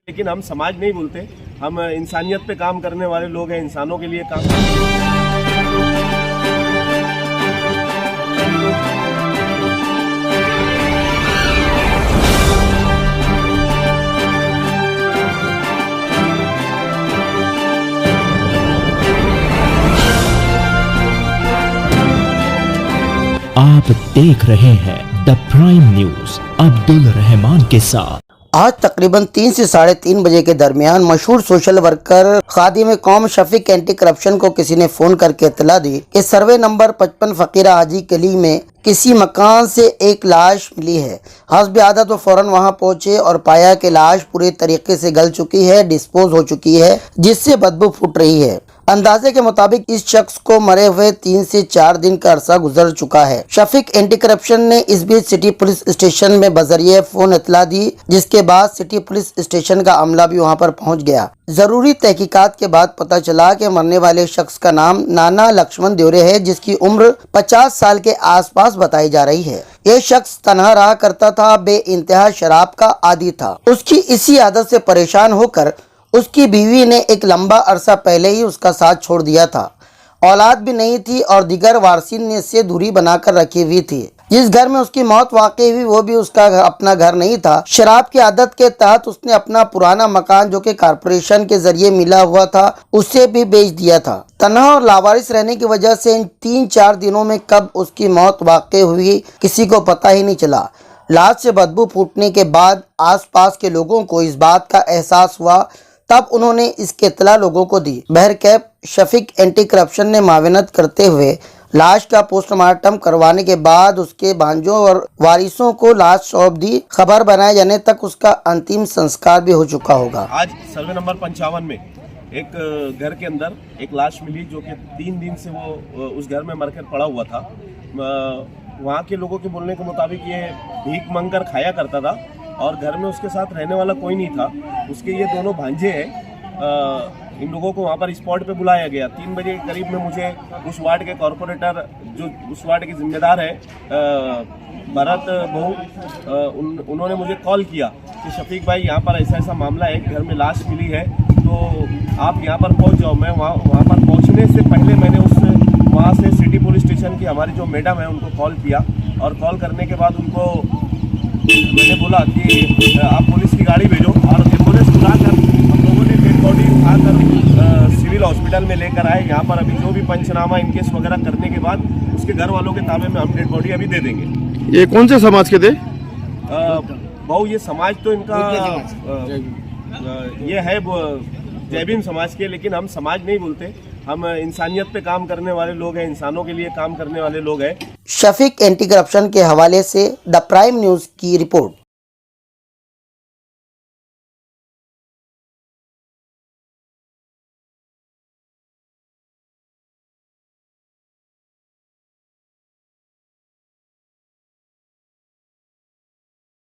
लेकिन हम समाज नहीं बोलते, हम इंसानियत पे काम करने वाले लोग हैं, इंसानों के लिए काम करते हैं। आप देख रहे हैं the prime news Abdul Rahman के साथ। आज तकरीबन 3 से 3:30 बजे के दरमियान मशहूर सोशल वर्कर खादिम कौम शफीक एंटी करप्शन को किसी ने फोन करके इत्तला दी कि सर्वे नंबर 55 फकीरा हाजी गली में किसी मकान से एक लाश मिली है। हस्ब आदत वो फौरन वहां पहुंचे और पाया कि लाश पूरे तरीके से गल चुकी है, डिस्पोज हो चुकी है, जिससे बदबू फूट रही है। अंदाजे के मुताबिक इस शख्स को मरे हुए 3 से 4 दिन का अरसा गुजर चुका है। शफीक एंटी करप्शन ने इस बीच सिटी पुलिस स्टेशन में बजरिए फोन इत्तला दी, जिसके बाद सिटी पुलिस स्टेशन का अमला भी वहां पर पहुंच गया। जरूरी तहकीकात के बाद पता चला कि मरने वाले शख्स का नाम नाना लक्ष्मण देवरे है, जिसकी उम्र 50 साल के आसपास बताई जा रही है। यह शख्स तनहा रहा करता था, बेइंतहा शराब का आदी था। उसकी इसी आदत से परेशान होकर उसकी बीवी ने एक लंबा अरसा पहले ही उसका साथ छोड़ दिया था। औलाद भी नहीं थी और दिगर वारसीन ने इससे दूरी बनाकर रखी हुई थी। जिस घर में उसकी मौत वाकई हुई वो भी उसका अपना घर नहीं था। शराब की आदत के तहत उसने अपना पुराना मकान जो कि कारपोरेशन के जरिए मिला हुआ था उसे भी बेच दिया था। तन्हा और लावारिस रहने की वजह से इन 3-4 दिनों में कब उसकी मौत वाकई हुई किसी को पता ही नहीं चला। लाश से बदबू फूटने के बाद आसपास के लोगों को इस बात का एहसास हुआ, तब उन्होंने इसकी इत्तला लोगों को दी। बहरकैफ शफीक एंटी करप्शन ने माविनत करते हुए लाश का पोस्टमार्टम करवाने के बाद उसके भांजों और वारिसों को लाश सौंप दी। खबर बनाए जाने तक उसका अंतिम संस्कार भी हो चुका होगा। आज सर्वे नंबर 55 में एक घर के अंदर एक लाश मिली जो कि 3 दिन से वो उस घर में मरकर पड़ा हुआ था। वहाँ के लोगों के बोलने के मुताबिक ये भीख मांगकर खाया करता था और घर में उसके साथ रहने वाला कोई नहीं था। उसके ये दोनों भांजे हैं। इन लोगों को वहाँ पर स्पॉट पे बुलाया गया। 3 बजे के करीब में मुझे उस वार्ड के कॉरपोरेटर जो उस वार्ड के जिम्मेदार है भरत बहू, उन्होंने मुझे कॉल किया कि शफीक भाई यहाँ पर ऐसा ऐसा मामला है, घर में लाश मिली है, तो आप यहाँ पर पहुँच जाओ। मैं वहाँ पर पहुँचने से पहले मैंने वहाँ से सिटी पुलिस स्टेशन की हमारी जो मैडम है उनको कॉल किया और कॉल करने के बाद उनको मैंने बोला कि आप पुलिस की गाड़ी भेजो और एम्बुलेंस बुलाकर हम लोगों ने डेड बॉडी उठाकर सिविल हॉस्पिटल में लेकर आए। यहाँ पर अभी जो भी पंचनामा इनकेस वगैरह करने के बाद उसके घर वालों के ताबे में हम डेड बॉडी अभी दे देंगे। ये कौन से समाज के थे? भाऊ ये समाज तो इनका ये है जय भीम समाज के, लेकिन हम समाज नहीं बोलते, हम इंसानियत पे काम करने वाले लोग हैं, इंसानों के लिए काम करने वाले लोग हैं। शफीक एंटी करप्शन के हवाले से द प्राइम न्यूज की रिपोर्ट।